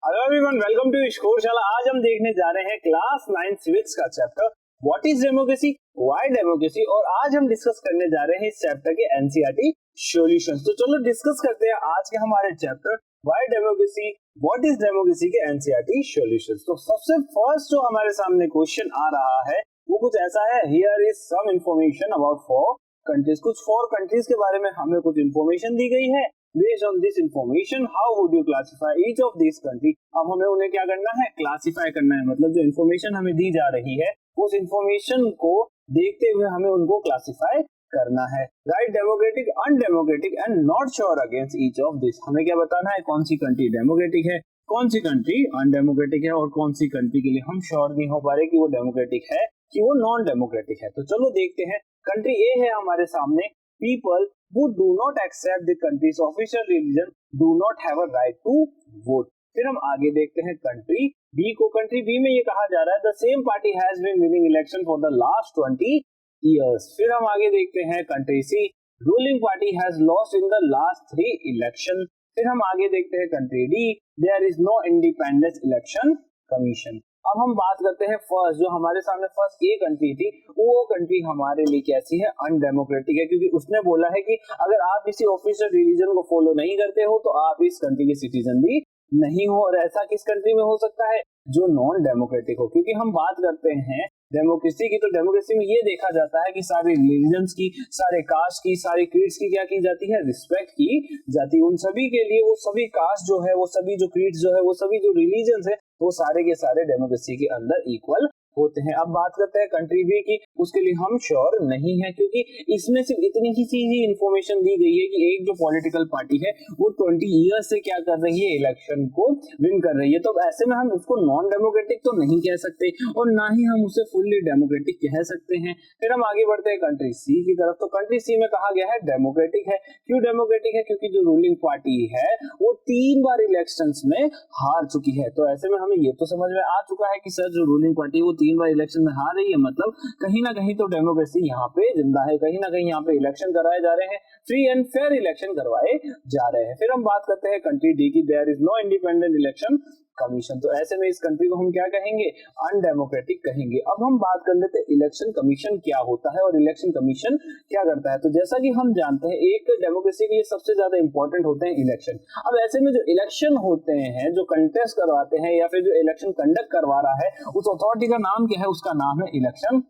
Hello everyone, welcome to Scoreshala. आज हम देखने जा रहे हैं क्लास 9 सिविक्स का chapter what is democracy, why democracy. और आज हम डिस्कस करने जा रहे हैं इस चैप्टर के एनसीईआरटी सॉल्यूशंस। तो चलो डिस्कस करते हैं आज के हमारे chapter why democracy, what is democracy के एनसीईआरटी सॉल्यूशंस। तो सबसे फर्स्ट जो हमारे सामने क्वेश्चन आ रहा है वो कुछ ऐसा है, here is some information about 4 countries. कुछ 4 कंट्रीज के बारे में हमें कुछ इंफॉर्मेशन दी गई है। Based on this information, how would you classify each of these country? अब हमें उन्हें क्या करना है, क्लासिफाई करना है। मतलब जो इन्फॉर्मेशन हमें दी जा रही है उस इन्फॉर्मेशन को देखते हुए हमें उनको क्लासिफाई करना है। Right, democratic, undemocratic and not sure against each of this. हमें क्या बताना है, कौन सी कंट्री डेमोक्रेटिक है, कौन सी कंट्री अनडेमोक्रेटिक है और कौन सी कंट्री के लिए हम श्योर नहीं हो पा रहे कि वो डेमोक्रेटिक है कि वो नॉन डेमोक्रेटिक है। तो चलो देखते हैं। कंट्री ए है हमारे सामने, people who do not accept the country's official religion do not have a right to vote। फिर हम आगे देखते हैं कंट्री बी को। कंट्री बी में ये कहा जा रहा है the same party has been winning election for the last 20 years। फिर हम आगे देखते हैं country C, ruling party has lost in the last 3 election। फिर हम आगे देखते हैं country D, there is no independent election commission। अब हम बात करते हैं फर्स्ट, जो हमारे सामने फर्स्ट ए कंट्री थी, वो कंट्री हमारे लिए कैसी है, अनडेमोक्रेटिक है। क्योंकि उसने बोला है कि अगर आप किसी ऑफिशियल रिलीजन को फॉलो नहीं करते हो तो आप इस कंट्री के सिटीजन भी नहीं हो। और ऐसा किस कंट्री में हो सकता है, जो नॉन डेमोक्रेटिक हो। क्योंकि हम बात करते हैं डेमोक्रेसी की, तो डेमोक्रेसी में ये देखा जाता है कि सारे रिलीजन्स की, सारे कास्ट की, सारे क्रीड्स की क्या की जाती है, रिस्पेक्ट की जाती है। उन सभी के लिए वो सभी कास्ट जो है, वो सभी जो क्रीड्स जो है, वो सभी जो रिलीजन्स है, वो सारे के सारे डेमोक्रेसी के अंदर इक्वल होते हैं। अब बात करते हैं कंट्री बी की, उसके लिए हम श्योर नहीं है क्योंकि इसमें सिर्फ इतनी ही सी इंफॉर्मेशन दी गई है कि एक जो पॉलिटिकल पार्टी है वो 20 ईयर्स से क्या कर रही है, इलेक्शन को विन कर रही है। तो ऐसे में हम उसको नॉन डेमोक्रेटिक तो नहीं कह सकते और ना ही हम उसे फुल्ली डेमोक्रेटिक कह सकते हैं। फिर हम आगे बढ़ते हैं कंट्री सी की तरफ। तो कंट्री सी में कहा गया है डेमोक्रेटिक है। क्यों डेमोक्रेटिक है, क्योंकि जो रूलिंग पार्टी है वो 3 बार इलेक्शंस में हार चुकी है। तो ऐसे में हमें ये तो समझ में आ चुका है कि सर जो रूलिंग पार्टी वो 3 बार इलेक्शन में हार रही है, मतलब कहीं ना कहीं तो डेमोक्रेसी यहाँ पे जिंदा है, कहीं ना कहीं यहाँ पे इलेक्शन कराए जा रहे हैं, फ्री एंड फेयर इलेक्शन करवाए जा रहे हैं। फिर हम बात करते हैं कंट्री डी की, there is no independent election commission. तो ऐसे में इस कंट्री को हम क्या कहेंगे, अनडेमोक्रेटिक कहेंगे। अब हम बात कर लेते हैं इलेक्शन कमीशन क्या होता है और इलेक्शन कमीशन क्या करता है। तो जैसा कि हम जानते हैं एक डेमोक्रेसी के लिए सबसे ज्यादा इंपॉर्टेंट होते हैं इलेक्शन। अब ऐसे में जो इलेक्शन होते हैं, जो कंटेस्ट करवाते हैं या फिर जो इलेक्शन कंडक्ट करवा रहा है, उस अथॉरिटी का नाम क्या है, उसका नाम है इलेक्शन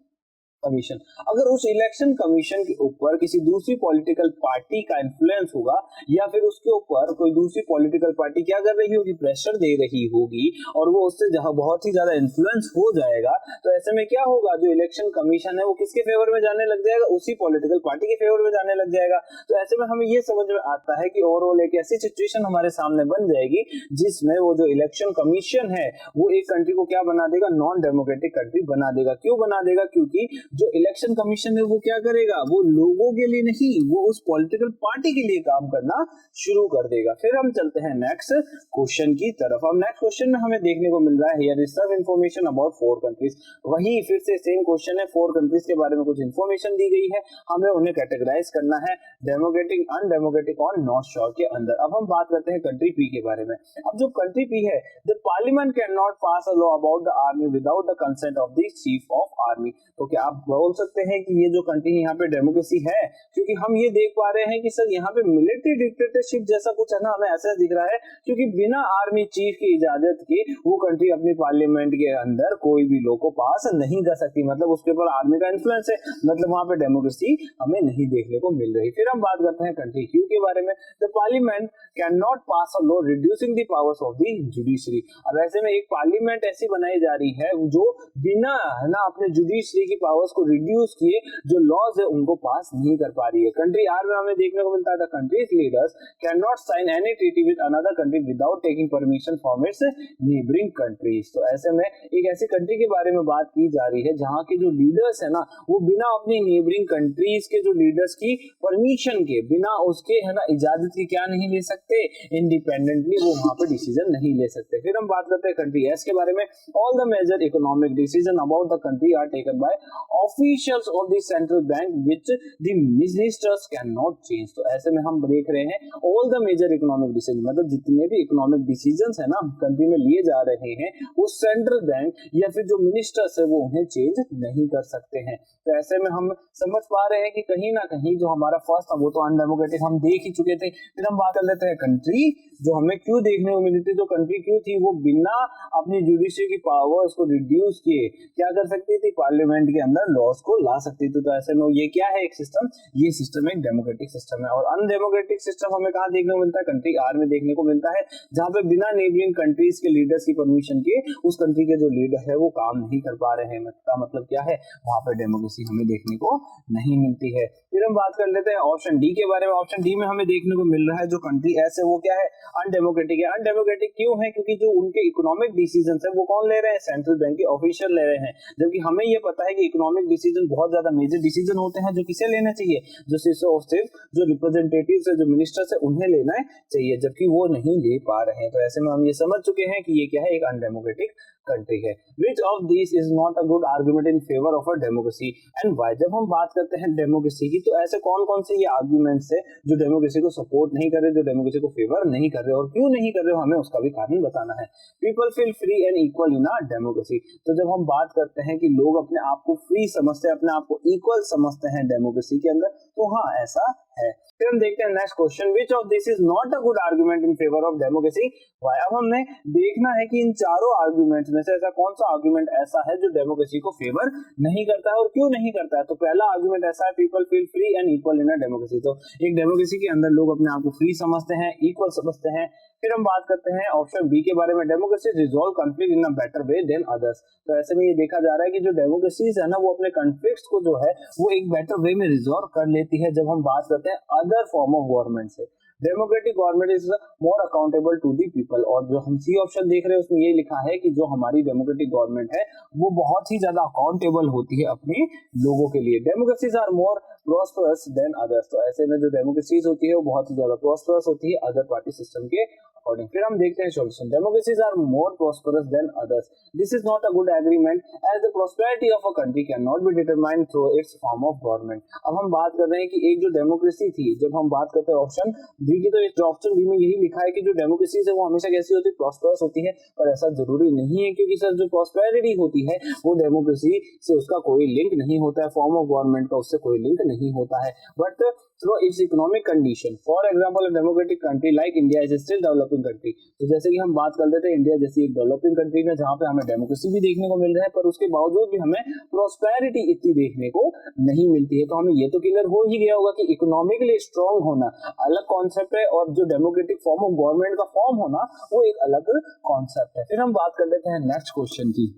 कमीशन। अगर उस इलेक्शन कमीशन के ऊपर किसी दूसरी पॉलिटिकल पार्टी का इन्फ्लुएंस होगा या फिर उसके ऊपर कोई दूसरी पॉलिटिकल पार्टी क्या कर रही होगी, प्रेशर दे रही होगी और वो उससे बहुत ही ज्यादा इन्फ्लुएंस हो जाएगा, तो ऐसे में क्या होगा, जो इलेक्शन कमीशन है वो किसके फेवर में जाने लग जाएगा, उसी पॉलिटिकल पार्टी के फेवर में जाने लग जाएगा। तो ऐसे में हमें ये समझ में आता है कि ओवरऑल एक ऐसी सिचुएशन हमारे सामने बन जाएगी जिसमें वो जो इलेक्शन कमीशन है वो एक कंट्री को क्या बना देगा, नॉन डेमोक्रेटिक कंट्री बना देगा। क्यों बना देगा, क्योंकि जो इलेक्शन कमीशन है वो क्या करेगा, वो लोगों के लिए नहीं, वो उस पॉलिटिकल पार्टी के लिए काम करना शुरू कर देगा। फिर हम चलते हैं नेक्स्ट क्वेश्चन की तरफ। अब नेक्स्ट क्वेश्चन में हमें देखने को मिल रहा है here is some information about 4 countries. वही फिर से सेम क्वेश्चन है, 4 कंट्रीज के बारे में कुछ इंफॉर्मेशन दी गई है, हमें उन्हें कैटेगराइज करना है डेमोक्रेटिक, अनडेमोक्रेटिक और नॉट श्योर के अंदर। अब हम बात करते हैं कंट्री पी के बारे में। अब जो कंट्री पी है, the parliament can not pass a law about the army without the consent of the chief of army. तो क्या आप बोल सकते हैं कि ये जो कंट्री यहाँ पे डेमोक्रेसी है, क्योंकि हम ये देख पा रहे हैं कि सर यहाँ पे मिलिट्री डिक्टेटरशिप जैसा कुछ है ना, हमें ऐसा दिख रहा है, क्योंकि बिना आर्मी चीफ की इजाजत के वो कंट्री अपनी पार्लियामेंट के अंदर कोई भी लॉ को पास नहीं कर सकती। मतलब उसके ऊपर आर्मी का इन्फ्लुएंस है, मतलब वहां पे डेमोक्रेसी हमें नहीं देखने को मिल रही। फिर हम बात करते हैं कंट्री क्यू के बारे में। The parliament can not pass a law reducing the powers of the judiciary. अब ऐसे में एक पार्लियामेंट ऐसी बनाई जा रही है जो बिना है ना अपने जुडिशरी की पावर्स को रिड्यूस किए जो लॉज है उनको पास नहीं कर पा रही है। कंट्री आर में हमें देखने को मिलता है the countries leaders can not sign any treaty with another country without taking permission from its neighbouring countries. तो ऐसे में एक ऐसी कंट्री के बारे में बात की जा रही है जहां के जो लीडर्स है ना वो बिना अपनी नेबरिंग कंट्रीज के जो लीडर्स की परमिशन के, बिना उसके है ना इजाजत की क्या नहीं ले सकते, इंडिपेंडेंटली वो वहां पे डिसीजन नहीं ले सकते। फिर हम बात करते हैं कंट्री एस के बारे में। All the major economic decision about the country are taken by officials of the central bank which the ministers can not change. तो ऐसे में हम देख रहे हैं all the major economic decision, मतलब जितने भी इकोनॉमिक डिसीजंस है ना कंट्री में लिए जा रहे हैं वो सेंट्रल बैंक या फिर जो मिनिस्टर्स है वो उन्हें चेंज नहीं कर सकते हैं। तो ऐसे में हम समझ पा रहे हैं कि कहीं ना कहीं जो हमारा फर्स्ट था वो तो अनडेमोक्रेटिक हम देख ही चुके थे। फिर हम बात कर लेते हैं कंट्री जो हमें क्यों देखने को मिली थी। जो कंट्री क्यों थी, वो बिना अपनी जुडिशरी की पावर्स को रिड्यूस किए क्या कर सकती थी, पार्लियामेंट के अंदर लॉस को ला सकती थी। तो ऐसे में ये क्या है, एक सिस्टम, ये सिस्टम एक डेमोक्रेटिक सिस्टम है। और अनडेमोक्रेटिक सिस्टम हमें कहाँ देखने को मिलता है, कंट्री आर में देखने को मिलता है, जहां पे बिना नेबरिंग कंट्रीज के लीडर्स की परमिशन के उस कंट्री के जो लीडर है वो काम नहीं कर पा रहे हैं। मतलब क्या है, वहां पर डेमोक्रेसी हमें देखने को नहीं मिलती है। फिर हम बात कर लेते हैं ऑप्शन डी के बारे में। ऑप्शन डी में हमें देखने को मिल रहा है जो कंट्री ऐसे वो क्या है, अनडेमोक्रेटिक है। अनडेमोक्रेटिक क्यों है, क्योंकि जो उनके इकोनॉमिक डिसीजंस है वो कौन ले रहे हैं, सेंट्रल बैंक के ऑफिशियल ले रहे हैं। जबकि हमें ये पता है कि इकोनॉमिक डिसीजन बहुत ज्यादा मेजर डिसीजन होते हैं जो किसे लेना चाहिए, जो सिर्फ जो रिप्रेजेंटेटिव्स है, जो मिनिस्टर्स है उन्हें लेना चाहिए, जबकि वो नहीं ले पा रहे हैं। तो ऐसे में हम ये समझ चुके हैं कि ये क्या है, एक अनडेमोक्रेटिक कंट्री है। Which of this is not a good argument in favour of a democracy and why. जब हम बात करते हैं डेमोक्रेसी की तो ऐसे कौन कौन से ये आर्गुमेंट्स है जो डेमोक्रेसी को सपोर्ट नहीं कर रहे, जो डेमोक्रेसी को फेवर नहीं कर रहे, और क्यों नहीं कर रहे हो हमें उसका भी कारण बताना है। People feel free and equal in a democracy. तो जब हम बात करते हैं कि लोग अपने आप को फ्री समझते हैं, अपने आप को इक्वल समझते हैं डेमोक्रेसी के अंदर, तो हाँ ऐसा है। फिर हम देखते हैं next question, which of this is not a good argument in favour of democracy why. अब हमने देखना है कि इन चारों आर्गुमेंट्स में से ऐसा कौन सा आर्गुमेंट ऐसा है जो डेमोक्रेसी को फेवर नहीं करता है और क्यों नहीं करता है। तो पहला आर्गुमेंट ऐसा है, people feel free and equal in a democracy. तो एक डेमोक्रेसी के अंदर लोग अपने आप को फ्री समझते हैं, इक्वल समझते हैं। फिर हम बात करते हैं ऑप्शन बी के बारे में, democracy resolve conflict in a better way then others. तो ऐसे में ये देखा जा रहा है कि जो डेमोक्रेसीज है ना वो अपने कॉन्फ्लिक्ट्स को जो है वो एक बेटर वे में रिजॉल्व कर लेती है जब हम बात करते हैं अदर फॉर्म ऑफ गवर्नमेंट से। Democratic government is more accountable to the people. और जो हम सी ऑप्शन देख रहे हैं उसमें ये लिखा है कि जो हमारी डेमोक्रेटिक गवर्नमेंट है वो बहुत ही ज्यादा अकाउंटेबल होती है अपने लोगों के लिए। Democracies are more prosperous than others. तो ऐसे में जो डेमोक्रेसीज होती है वो बहुत ही ज्यादा प्रोस्परस होती है अदर पार्टी सिस्टम के अकॉर्डिंग। फिर हम देखते हैं solution, democracies are more prosperous than others. This is not a good agreement as the prosperity of a country can not be determined through its form of government. अब हम बात कर रहे हैं कि एक जो डेमोक्रेसी थी, जब हम बात करते हैं ऑप्शन डी की, तो इस ऑप्शन डी में यही लिखा है कि जो डेमोक्रेसी है वो हमेशा कैसी होती है, प्रोस्परस होती है। पर ऐसा जरूरी नहीं है, क्योंकि सर जो प्रोस्पेरिटी होती है वो डेमोक्रेसी से उसका कोई लिंक नहीं होता है, फॉर्म ऑफ गवर्नमेंट का उससे कोई लिंक नहीं होता है, but through it's economic condition. For example a democratic country like India is still developing country. तो जैसे कि हम बात कर लेते हैं इंडिया जैसी एक डेवलपिंग कंट्री में जहां पे हमें डेमोक्रेसी भी देखने को मिल रहा है, पर उसके बावजूद भी हमें प्रोस्पेरिटी इतनी देखने को नहीं मिलती है। तो हमें ये तो क्लियर हो ही गया होगा कि इकोनॉमिकली स्ट्रांग होना अलग कॉन्सेप्ट है और जो डेमोक्रेटिक फॉर्म ऑफ गवर्नमेंट का फॉर्म होना वो एक अलग कॉन्सेप्ट है। फिर हम बात कर लेते हैं नेक्स्ट क्वेश्चन की,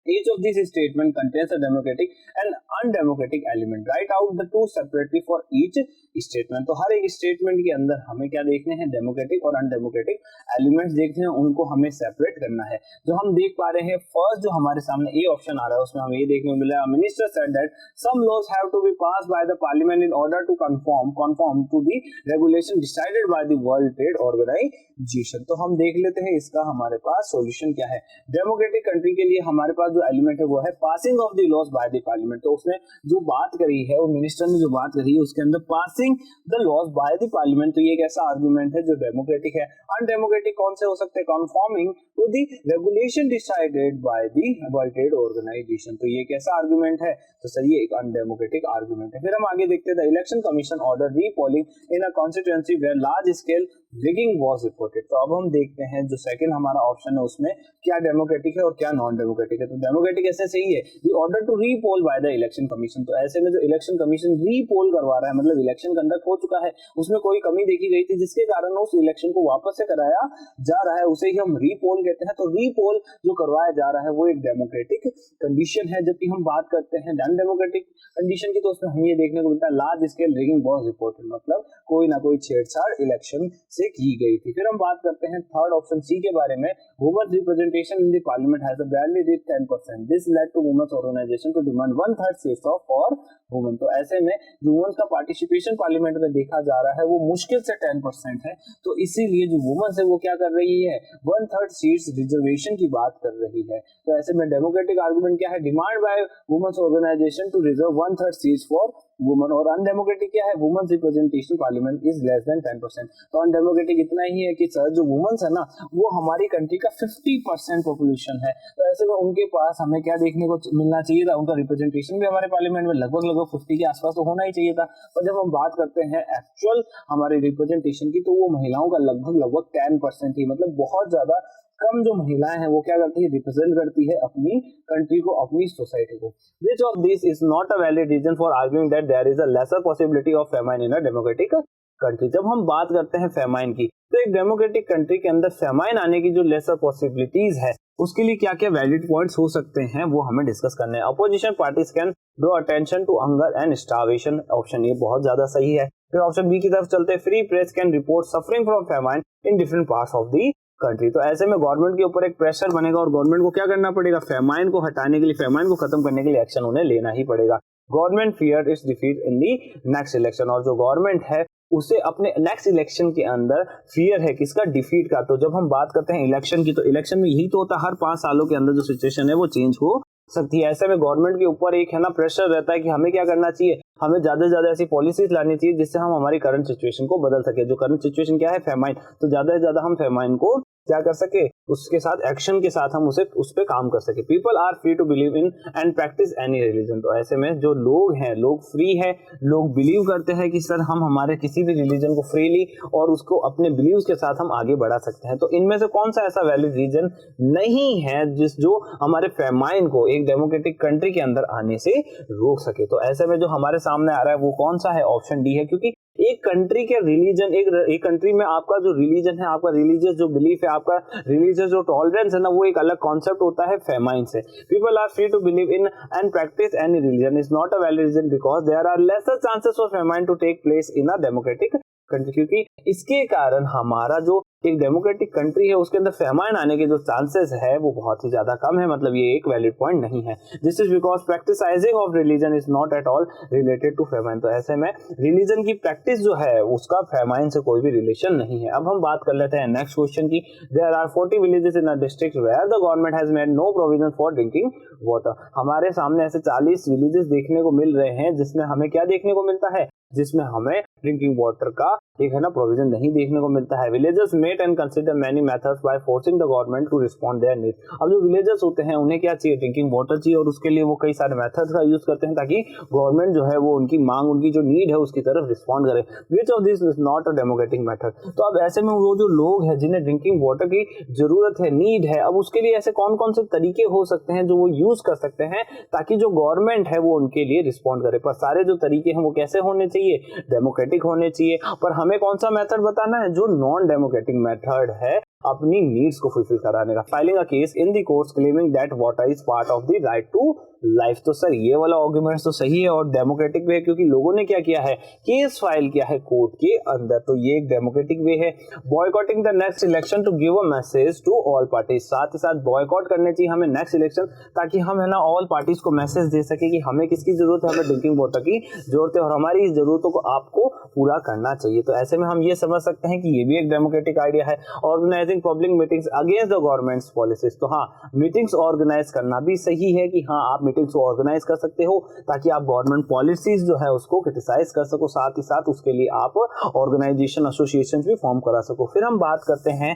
each of these statement contains a democratic and undemocratic element. Write out the two separately for each statement. तो हर एक स्टेटमेंट के अंदर हमें क्या देखने हैं, डेमोक्रेटिक और अनडेमोक्रेटिक एलिमेंट्स देखने हैं, उनको हमें सेपरेट करना है। जो हम देख पा रहे हैं फर्स्ट जो हमारे सामने ए ऑप्शन आ रहा है उसमें हमें ये देखने को मिला, minister said that some laws have to be passed by the parliament in order to conform to the regulation decided by the world trade organisation. तो हम देख लेते हैं इसका हमारे पास सॉल्यूशन क्या है। डेमोक्रेटिक कंट्री के लिए हमारे पास जो एलिमेंट है वो है passing of the laws by the parliament. तो उसने जो बात करी है, वो मिनिस्टर ने जो बात करी है उसके अंदर passing the laws by the parliament. तो ये एक ऐसा आर्गुमेंट है जो डेमोक्रेटिक है। अनडेमोक्रेटिक कौन से हो सकते हैं, conforming to the regulation decided by the world trade organisation. तो ये कैसा आर्गुमेंट है, तो सर ये एक अनडेमोक्रेटिक आर्गुमेंट है। फिर हम आगे देखते हैं, the election commission order repolling in a constituency where large scale rigging was reported. तो अब हम देखते हैं जो सेकंड हमारा ऑप्शन है उसमें क्या डेमोक्रेटिक है और क्या नॉन डेमोक्रेटिक है। तो डेमोक्रेटिक ऐसे सही है, the order to repoll by the election commission. तो ऐसे में जो इलेक्शन कमीशन रीपोल करवा रहा है, मतलब इलेक्शन कंडक्ट हो चुका है, उसमें कोई कमी देखी गई थी जिसके कारण उस इलेक्शन को वापस से कराया जा रहा है, उसे ही हम रीपोल कहते हैं। तो रीपोल जो करवाया जा रहा है वो एक डेमोक्रेटिक कंडीशन है। जबकि हम बात करते हैं अनडेमोक्रेटिक कंडीशन की, तो उसमें हमें ये देखने को मिलता है large scale rigging was reported, मतलब कोई ना कोई छेड़छाड़ इलेक्शन से की गई थी। फिर हम बात करते हैं थर्ड ऑप्शन सी के बारे में, women's representation in the parliament has barely reached 10%. This led to women's organization to demand 1/3 seats of for women. तो ऐसे में जो वुमेन्स का पार्टिसिपेशन पार्लियामेंट में देखा जा रहा है वो मुश्किल से 10% है, तो इसीलिए जो वुमेन्स है वो क्या कर रही है, 1/3 सीट्स रिजर्वेशन की बात कर रही है। तो ऐसे में डेमोक्रेटिक आर्गुमेंट क्या है, demand by women's organisation to reserve 1/3 seats for women, और अनडेमोक्रेटिक क्या है, women's representation parliament is less than 10%। तो अनडेमोक्रेटिक इतना ही है कि सर जो वुमेन्स है ना वो हमारी कंट्री का 50% पॉपुलेशन है, तो ऐसे में उनके पास हमें क्या देखने को मिलना चाहिए था, उनका रिप्रेजेंटेशन भी हमारे पार्लियामेंट में लगभग 50 के आसपास तो होना ही चाहिए था। पर जब हम बात करते हैं एक्चुअल हमारे रिप्रेजेंटेशन की, तो वो महिलाओं का लगभग 10% ही, मतलब बहुत ज्यादा कम जो महिलाएं हैं वो क्या करती है, रिप्रेजेंट करती है अपनी कंट्री को, अपनी सोसाइटी को। Which of these is not a valid reason for arguing that there is a lesser possibility of famine in a democratic country? जब हम बात करते हैं फेमाइन की, तो एक डेमोक्रेटिक कंट्री के अंदर फेमाइन आने की जो लेसर पॉसिबिलिटीज है उसके लिए क्या क्या वैलिड पॉइंट्स हो सकते हैं वो हमें डिस्कस करने हैं। Opposition parties can draw attention to hunger and starvation, option ये बहुत ज्यादा सही है। फिर ऑप्शन बी की तरफ चलते हैं, free press can report suffering from famine in different parts of the country. तो ऐसे में गवर्नमेंट के ऊपर एक प्रेशर बनेगा और गवर्नमेंट को क्या करना पड़ेगा, फेमाइन को हटाने के लिए, फेमाइन को खत्म करने के लिए एक्शन उन्हें लेना ही पड़ेगा। Government fear it's defeat in the next election, और जो गवर्नमेंट है उसे अपने नेक्स्ट इलेक्शन के अंदर फियर है किसका, डिफीट का। तो जब हम बात करते हैं इलेक्शन की, तो इलेक्शन में यही तो होता है, हर 5 सालों के अंदर जो सिचुएशन है वो चेंज हो सकती है। ऐसे में गवर्नमेंट के ऊपर एक है ना प्रेशर रहता है कि हमें क्या करना चाहिए, हमें ज्यादा से ज्यादा ऐसी पॉलिसीज लानी चाहिए जिससे हम हमारी करंट सिचुएशन को बदल सके। जो करंट सिचुएशन क्या है, फेमाइन, तो ज्यादा से ज्यादा हम फेमाइन को क्या कर सके, उसके साथ एक्शन के साथ हम उस पे काम कर सके। People are free to believe in and practise any religion, तो ऐसे में जो लोग हैं, लोग फ्री है, लोग बिलीव करते हैं कि सर हम हमारे किसी भी रिलीजन को फ्रीली और उसको अपने बिलीव के साथ हम आगे बढ़ा सकते हैं। तो इनमें से कौन सा ऐसा वैलिड रीजन नहीं है जो हमारे फेमाइन को एक डेमोक्रेटिक कंट्री के अंदर आने से रोक सके। तो ऐसे में जो हमारे सामने आ रहा है वो कौन सा है, ऑप्शन डी है, क्योंकि एक कंट्री के रिलीजन, एक कंट्री में आपका जो रिलीजन है, आपका रिलीजियस जो बिलीफ है, आपका रिलीजियस जो टॉलरेंस है ना, वो एक अलग कॉन्सेप्ट होता है फेमाइन से। People are free to believe in and practise any religion is not a valid reason because there are lesser chances for famine to take place in a democratic country, क्योंकि इसके कारण हमारा जो एक democratic country है उसके अंदर famine आने के जो चांसेस है वो बहुत ही ज्यादा कम है, मतलब ये एक वैलिड पॉइंट नहीं है। This is because practising of religion is not at all related to famine, तो ऐसे में रिलीजन की प्रैक्टिस जो है उसका फेमाइन से कोई भी रिलेशन नहीं है। अब हम बात कर लेते हैं नेक्स्ट क्वेश्चन की। There are 40 villages in a district where the government has made no provision for drinking water. हमारे सामने ऐसे 40 विलेजेस देखने को मिल रहे हैं जिसमें हमें क्या देखने को मिलता है, जिसमें हमें ड्रिंकिंग वाटर का एक है ना प्रोविजन नहीं देखने को मिलता है। Villagers met and consider many methods by forcing the government to respond their need. अब जो विलेजर्स होते हैं उन्हें क्या चाहिए, ड्रिंकिंग वाटर चाहिए, और उसके लिए वो कई सारे मेथड्स का यूज करते हैं ताकि गवर्नमेंट जो है वो उनकी मांग, उनकी जो नीड है उसकी तरफ रिस्पॉन्ड करे। Which of this is not a democratic method. तो अब ऐसे में वो जो लोग हैं जिन्हें ड्रिंकिंग वाटर की जरूरत है, नीड है, अब उसके लिए ऐसे कौन कौन से तरीके हो सकते हैं जो वो यूज कर सकते हैं ताकि जो गवर्नमेंट है वो उनके लिए रिस्पॉन्ड करे। पर सारे जो तरीके हैं वो कैसे होने चाहिए, डेमोक्रेटिक होने चाहिए। पर हमें कौन सा मेथड बताना है, जो नॉन डेमोक्रेटिक मेथड है अपनी नीड्स को फुलफिल कराने का। Filing a case in the courts claiming that water is part of the right to life. तो सर ये वाला आर्गुमेंट तो सही है और डेमोक्रेटिक वे है, क्योंकि लोगों ने क्या किया है, केस फाइल किया है कोर्ट के अंदर, तो ये एक डेमोक्रेटिक वे है। Boycotting the next election to give a message to all parties, साथ ही साथ बॉयकॉट करने चाहिए हमें नेक्स्ट इलेक्शन ताकि हम है ना ऑल पार्टीज को मैसेज दे सके कि हमें किसकी जरूरत है, हमें ड्रिंकिंग वाटर की जरूरत है और हमारी इस जरूरतों को आपको पूरा करना चाहिए। तो ऐसे में हम ये समझ सकते हैं कि ये भी एक डेमोक्रेटिक आइडिया है। Organising public meetings against the government's policies, तो हाँ मीटिंग्स ऑर्गेनाइज करना भी सही है कि हाँ आप मीटिंग्स को ऑर्गेनाइज कर सकते हो ताकि आप गवर्नमेंट पॉलिसीज जो है उसको क्रिटिसाइज कर सको, साथ ही साथ उसके लिए आप ऑर्गेनाइजेशन एसोसिएशन भी फॉर्म करा सको। फिर हम बात करते हैं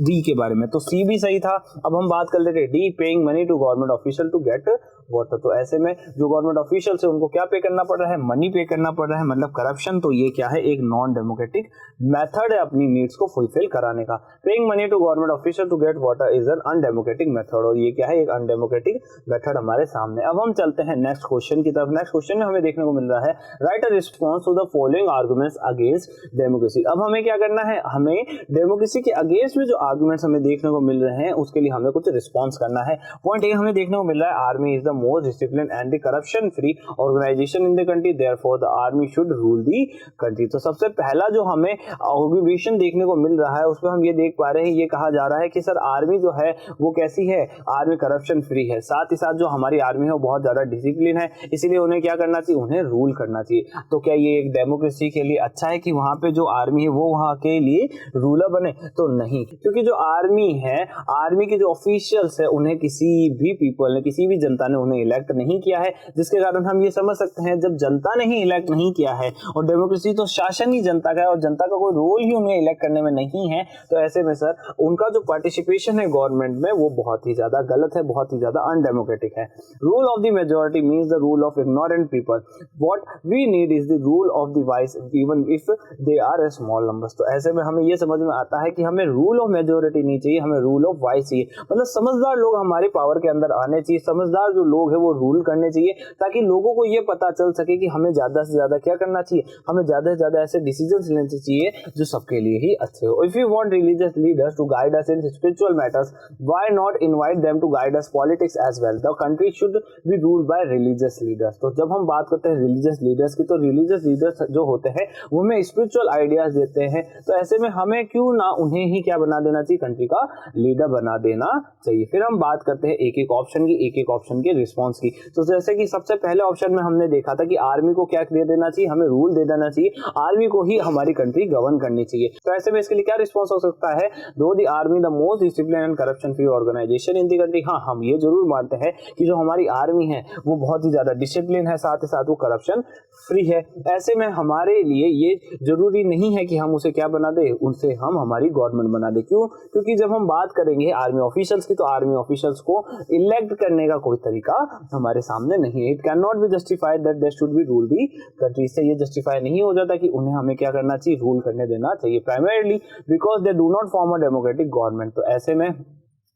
डी के बारे में, तो सी भी सही था। अब हम बात कर लेते हैं D, paying money to government official to get water. तो ऐसे में जो गवर्नमेंट ऑफिशियल से उनको क्या पे करना पड़ रहा है, मनी पे करना पड़ रहा है, मतलब करप्शन। तो ये क्या है, एक नॉन डेमोक्रेटिक मेथड है अपनी नीड्स को फुलफिल कराने का। Paying money to government official to get water is an undemocratic method, और ये क्या है, एक अनडेमोक्रेटिक मेथड हमारे सामने। अब हम चलते हैं नेक्स्ट क्वेश्चन की तरफ। नेक्स्ट क्वेश्चन में हमें देखने को मिल रहा है write a response to the following arguments against democracy. अब हमें क्या करना है, हमें डेमोक्रेसी के अगेंस्ट में जो आर्गुमेंट्स हमें देखने को मिल रहे हैं उसके लिए हमें कुछ रिस्पॉन्स करना है। पॉइंट ए हमें देखने को मिल रहा है, army is the most discipline and the corruption free organisation in the country, therefore the army should rule the country. तो सबसे पहला जो हमें ऑब्जर्वेशन देखने को मिल रहा है उसमें हम ये देख पा रहे हैं, ये कहा जा रहा है कि सर आर्मी जो है वो कैसी है, आर्मी करप्शन फ्री है, साथ ही साथ जो हमारी आर्मी है वो बहुत ज्यादा डिसिप्लिन है, इसीलिए उन्हें क्या करना चाहिए, उन्हें रूल करना चाहिए। तो क्या ये एक डेमोक्रेसी के लिए अच्छा है कि वहां पे जो आर्मी है वो वहां के लिए रूलर बने? तो नहीं, क्योंकि जो आर्मी है, आर्मी के जो ऑफिशियल्स है उन्हें किसी भी पीपल ने, किसी भी जनता ने उन्हें इलेक्ट नहीं किया है, जिसके कारण हम ये समझ सकते हैं जब जनता ने ही इलेक्ट नहीं किया है, और डेमोक्रेसी तो शासन ही जनता का है और जनता का कोई रोल ही उन्हें इलेक्ट करने में नहीं है, तो ऐसे में सर उनका जो पार्टिसिपेशन है गवर्नमेंट में वो बहुत ही ज्यादा गलत है, बहुत ही ज्यादा अनडेमोक्रेटिक है। Rule of the majority means the rule of ignorant people, what we need is the rule of the wise even if they are a small numbers. तो ऐसे में हमें ये समझ में आता है कि हमें रूल ऑफ मेजोरिटी नहीं चाहिए, हमें रूल ऑफ वाइस चाहिए, मतलब समझदार लोग हमारे पावर के अंदर आने चाहिए, समझदार जो लोग हैं वो रूल करने चाहिए, ताकि लोगों को ये पता चल सके कि हमें ज्यादा से ज्यादा क्या करना चाहिए, हमें ज्यादा से ज्यादा ऐसे डिसीजंस लेने चाहिए जो सबके लिए ही अच्छे हो। If you want religious leaders to guide us in spiritual matters, why not invite them to guide us politics as well, the country should be ruled by religious leaders. तो जब हम बात करते हैं रिलीजियस लीडर्स की, तो religious leaders जो होते हैं वो हमें स्पिरिचुअल आइडियाज देते हैं, तो ऐसे में हमें क्यों ना उन्हें ही क्या बना देना चाहिए, कंट्री का लीडर बना देना चाहिए। फिर हम बात करते हैं एक एक ऑप्शन की, एक एक ऑप्शन के रिस्पॉन्स की। तो जैसे कि सबसे पहले ऑप्शन में हमने देखा था कि आर्मी को क्या दे देना चाहिए, हमें रूल दे देना चाहिए, आर्मी को ही हमारी कंट्री गवर्न करनी चाहिए। तो ऐसे में इसके लिए क्या रिस्पॉन्स हो सकता है, though the army the most discipline and corruption free organisation in the country. हाँ, हम ये जरूर मानते हैं कि जो हमारी आर्मी है वो बहुत ही ज्यादा डिसिप्लिन है, साथ ही साथ वो करप्शन फ्री है। ऐसे में हमारे लिए ये जरूरी नहीं है कि हम उसे क्या बना दे, उनसे हम हमारी गवर्नमेंट बना दे। क्यों? क्योंकि जब हम बात करेंगे आर्मी ऑफिशियल्स की, तो आर्मी ऑफिशियल्स को इलेक्ट करने का कोई तरीका हमारे सामने नहीं है। It can not be justified that they should be rule the country. से ये जस्टिफाई नहीं हो जाता कि उन्हें हमें क्या करना चाहिए, रूल करने देना चाहिए, primarily because they do not form a democratic government. तो ऐसे में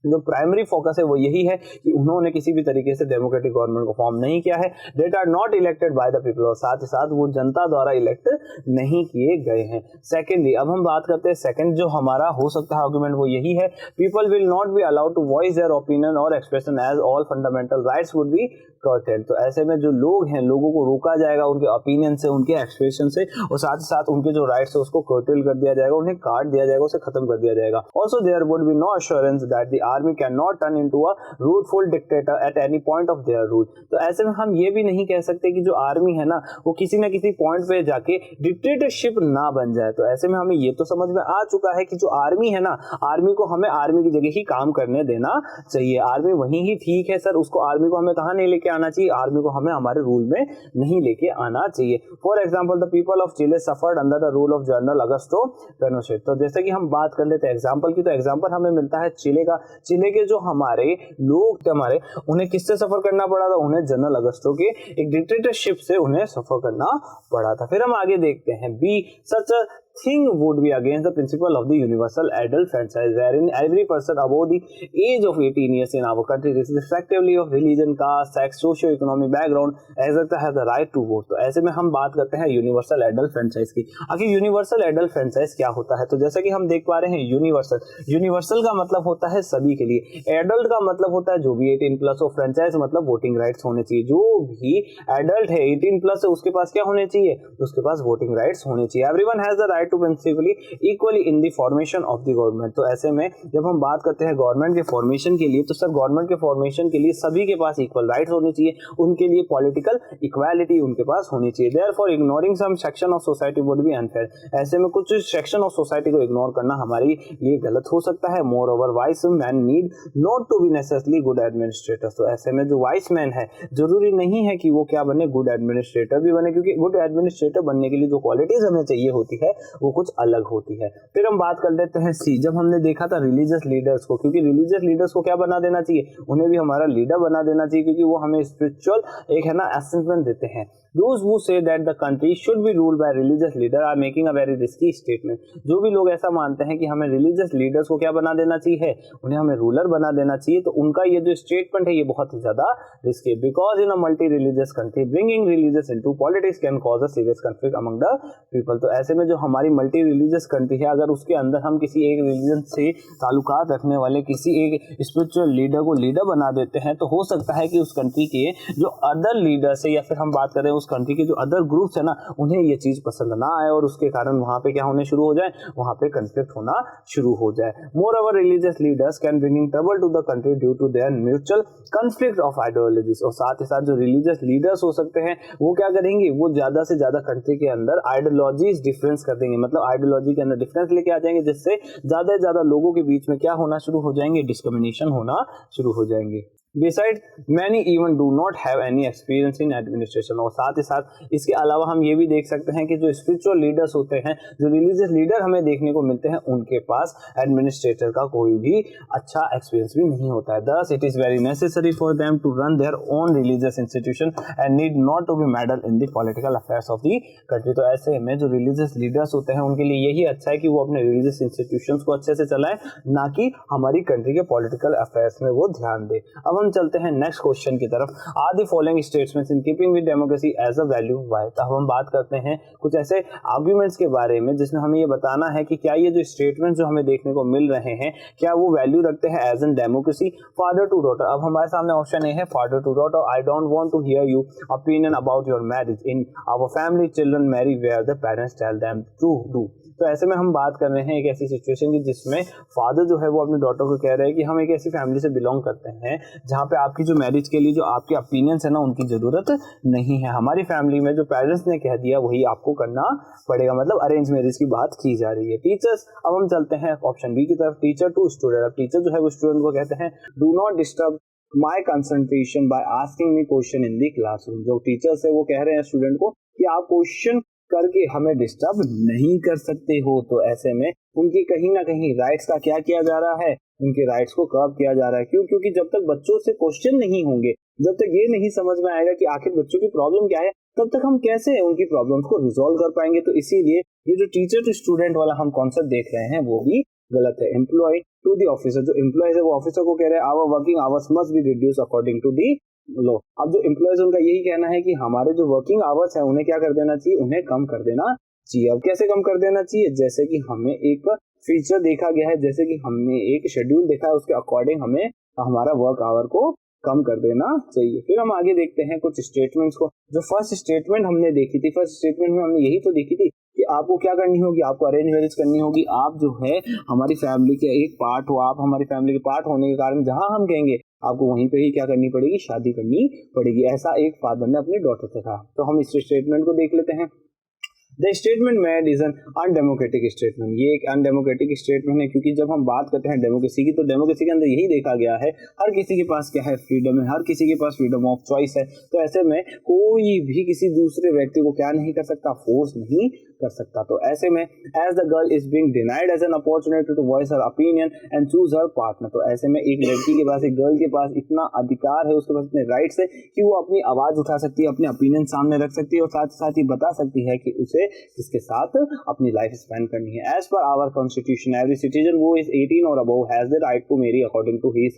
जो प्राइमरी फोकस है वो यही है कि उन्होंने किसी भी तरीके से डेमोक्रेटिक गवर्नमेंट को फॉर्म नहीं किया है, that are not elected by the people, और साथ ही साथ वो जनता द्वारा इलेक्ट नहीं किए गए हैं। सेकेंडली, अब हम बात करते हैं सेकेंड जो हमारा हो सकता है आर्गुमेंट, वो यही है, people will not be allowed to voice their opinion और expression as all fundamental rights would be curtailed. तो ऐसे में जो लोग हैं, लोगों को रोका जाएगा उनके ओपिनियन से, उनके एक्सप्रेशन से, और साथ ही साथ उनके जो राइट्स है उसको कर्टेल कर दिया जाएगा, उन्हें काट दिया जाएगा, उसे खत्म कर दिया जाएगा। Also there would be no assurance that the army can not turn into a ruleful dictator at any point of their rule. तो ऐसे में हम ये भी नहीं कह सकते कि जो आर्मी है ना वो किसी न किसी पॉइंट पे जाके डिक्टेटरशिप ना बन जाए। तो ऐसे में हमें ये तो समझ में आ चुका है कि जो आर्मी है ना, आर्मी को हमें आर्मी की जगह ही काम करने देना चाहिए, आर्मी वहीं ही ठीक है सर, उसको आर्मी को हमें कहाँ नहीं लेके आना चाहिए, आर्मी को हमें हमारे रूल में नहीं लेके आना चाहिए। For example, the people of Chile suffered under the rule of general Augusto Pinochet. तो जैसे कि हम बात कर लेते हैं एग्जाम्पल की, तो एग्जाम्पल हमें मिलता है चिले का। चिले के जो हमारे लोग थे, हमारे, उन्हें किससे सफर करना पड़ा था, उन्हें जनरल अगस्टो के एक डिक्टेटरशिप से उन्हें सफर करना पड़ा था। फिर हम आगे देखते हैं, be such a thing would be against the principle of the universal adult franchise, wherein every person above the age of 18 years in our country, irrespectively of religion, caste, sex, socio-economic background, has the right to vote। तो ऐसे में हम बात करते हैं universal adult franchise की। आखिर universal adult franchise क्या होता है? तो जैसा कि हम देख पा रहे हैं, यूनिवर्सल का मतलब होता है सभी के लिए, एडल्ट का मतलब होता है जो भी 18 प्लस हो, फ्रेंचाइज मतलब वोटिंग राइट्स होने चाहिए। जो भी एडल्ट है 18 प्लस है उसके पास क्या होने चाहिए, उसके पास वोटिंग राइट्स होने चाहिए। Everyone has the right to principally equally in the formation of the government. तो ऐसे में जब हम बात करते हैं गवर्नमेंट के फॉर्मेशन के लिए, तो सर गवर्नमेंट के फॉर्मेशन के लिए सभी के पास इक्वल राइट्स होने चाहिए, उनके लिए पॉलिटिकल इक्वालिटी उनके पास होनी चाहिए। Therefore ignoring some section of society would be unfair. ऐसे में कुछ सेक्शन ऑफ सोसाइटी को इग्नोर करना हमारे लिए गलत हो सकता है। Moreover wise man need not to be necessarily good administrator. तो ऐसे में जो वाइस मैन है जरूरी नहीं है कि वो क्या बने, गुड एडमिनिस्ट्रेटर भी बने, क्योंकि गुड एडमिनिस्ट्रेटर बनने के लिए जो क्वालिटीज हमें चाहिए होती है वो कुछ अलग होती है। फिर हम बात कर लेते हैं सी, जब हमने देखा था रिलीजियस लीडर्स को, क्योंकि रिलीजियस लीडर्स को क्या बना देना चाहिए, उन्हें भी हमारा लीडर बना देना चाहिए, क्योंकि वो हमें स्पिरिचुअल एक है ना असेसमेंट देते हैं। Those who say that the country should be ruled by religious leader are making a very risky statement। जो भी लोग ऐसा मानते हैं कि हमें रिलीजियस लीडर्स को क्या बना देना चाहिए, उन्हें हमें रूलर बना देना चाहिए, तो उनका ये जो स्टेटमेंट है ये बहुत ही ज्यादा risky, because in a multi religious country bringing religious into politics can cause a serious conflict among the people. तो ऐसे में जो हमारी हमारी मल्टी रिलीजियस कंट्री है, अगर उसके अंदर हम किसी एक रिलीजन से ताल्लुकात रखने वाले किसी एक स्पिरिचुअल लीडर को लीडर बना देते हैं, तो हो सकता है कि उस कंट्री के जो अदर लीडर्स है या फिर हम बात करें उस कंट्री के जो अदर ग्रुप्स है ना, उन्हें ये चीज पसंद ना आए और उसके कारण वहां पे क्या होने शुरू हो जाए, वहां पे कंफ्लिक्ट होना शुरू हो जाए। Moreover religious leaders can bringing trouble to the country due to their mutual conflict of ideologies. और साथ ही साथ जो रिलीजियस लीडर्स हो सकते हैं वो क्या करेंगे, वो ज्यादा से ज्यादा कंट्री के अंदर आइडियोलॉजीज डिफरेंस कर देंगे, मतलब आइडियोलॉजी के अंदर डिफरेंस लेके आ जाएंगे, जिससे ज्यादा से ज्यादा लोगों के बीच में क्या होना शुरू हो जाएंगे, डिस्क्रिमिनेशन होना शुरू हो जाएंगे। Besides, many even do not have any experience in administration। और साथ ही साथ इसके अलावा हम ये भी देख सकते हैं कि जो स्पिरिचुअल लीडर्स होते हैं, जो रिलीजियस लीडर हमें देखने को मिलते हैं, उनके पास एडमिनिस्ट्रेटर का कोई भी अच्छा एक्सपीरियंस भी नहीं होता है। Thus, it is very necessary for them to run their own religious institution and need not to be meddled in the political affairs of the country। तो ऐसे में जो रिलीजियस लीडर्स होते हैं उनके लिए यही अच्छा है कि वो अपने रिलीजियस इंस्टीट्यूशंस को अच्छे से चलाएं, ना कि हमारी कंट्री के पॉलिटिकल अफेयर्स में वो ध्यान दे। अब हम चलते हैं नेक्स्ट क्वेश्चन की तरफ। Are the following statements in keeping with democracy as a value why. तो हम बात करते हैं कुछ ऐसे आर्गुमेंट्स के बारे में जिसमें हमें ये बताना है कि क्या ये जो स्टेटमेंट्स जो हमें देखने को मिल रहे हैं, क्या वो वैल्यू रखते हैं as an democracy. Father to daughter, अब हमारे सामने ऑप्शन ए है father to daughter. I don't want to hear you opinion about your marriage in our family, children marry where the parents tell them to do. तो ऐसे में हम बात कर रहे हैं एक ऐसी सिचुएशन की जिसमें फादर जो है वो अपने डॉटर को कह रहे हैं कि हम एक ऐसी फैमिली से बिलोंग करते हैं जहाँ पे आपकी जो मैरिज के लिए जो आपके ओपिनियंस है ना, उनकी जरूरत नहीं है। हमारी फैमिली में जो पेरेंट्स ने कह दिया वही आपको करना पड़ेगा, मतलब अरेंज मैरिज की बात की जा रही है। टीचर्स, अब हम चलते हैं ऑप्शन बी की तरफ, टीचर टू स्टूडेंट। अब टीचर जो है वो स्टूडेंट को कहते हैं do not disturb my concentration by asking me question in the classroom. जो टीचर्स है वो कह रहे हैं स्टूडेंट को कि आप क्वेश्चन करके हमें डिस्टर्ब नहीं कर सकते हो। तो ऐसे में उनके कहीं ना कहीं राइट्स का क्या किया जा रहा है, उनके राइट्स को कर्ब किया जा रहा है। क्यों? क्योंकि जब तक बच्चों से क्वेश्चन नहीं होंगे, जब तक ये नहीं समझ में आएगा कि आखिर बच्चों की प्रॉब्लम क्या है, तब तक हम कैसे उनकी प्रॉब्लम्स को रिजॉल्व कर पाएंगे। तो इसीलिए ये जो टीचर टू स्टूडेंट वाला हम कॉन्सेप्ट देख रहे हैं वो भी गलत है। एम्प्लॉय टू द ऑफिसर, जो एम्प्लॉयज है वो ऑफिसर को कह रहे हैं our working hours must be reduce according to the law. अब जो एम्प्लॉयज उनका यही कहना है कि हमारे जो वर्किंग आवर्स है उन्हें क्या कर देना चाहिए, उन्हें कम कर देना चाहिए। अब कैसे कम कर देना चाहिए, जैसे कि हमें एक फीचर देखा गया है, जैसे कि हमने एक शेड्यूल देखा है, उसके अकॉर्डिंग हमें हमारा वर्क आवर को कम कर देना चाहिए। फिर हम आगे देखते हैं कुछ स्टेटमेंट्स को। जो फर्स्ट स्टेटमेंट हमने देखी थी, फर्स्ट स्टेटमेंट में हमने यही तो देखी थी कि आपको क्या करनी होगी, आपको अरेंज मैरिज करनी होगी। आप जो है हमारी फैमिली के एक पार्ट हो, आप हमारी फैमिली के पार्ट होने के कारण जहां हम कहेंगे आपको वहीं पे ही क्या करनी पड़ेगी, शादी करनी पड़ेगी। ऐसा एक फादर ने अपनी डॉटर से कहा। तो हम इस स्टेटमेंट को देख लेते हैं। The statement made is an undemocratic statement. ये एक अनडेमोक्रेटिक स्टेटमेंट है, क्योंकि जब हम बात करते हैं डेमोक्रेसी की, तो डेमोक्रेसी के अंदर यही देखा गया है हर किसी के पास क्या है, फ्रीडम है, हर किसी के पास फ्रीडम ऑफ चॉइस है। तो ऐसे में कोई भी किसी दूसरे व्यक्ति को क्या नहीं कर सकता, फोर्स नहीं कर सकता। तो ऐसे में as the girl is being denied as an opportunity to voice her opinion and choose her partner. तो ऐसे में एक लड़की के पास, एक गर्ल के पास इतना अधिकार है, उसके पास इतने राइट्स है कि वो अपनी आवाज उठा सकती है, अपने ओपिनियन सामने रख सकती है और साथ ही साथ ही बता सकती है कि उसे किसके साथ अपनी लाइफ स्पेंड करनी है। As per our constitution every citizen who is 18 और above has the right to marry according to his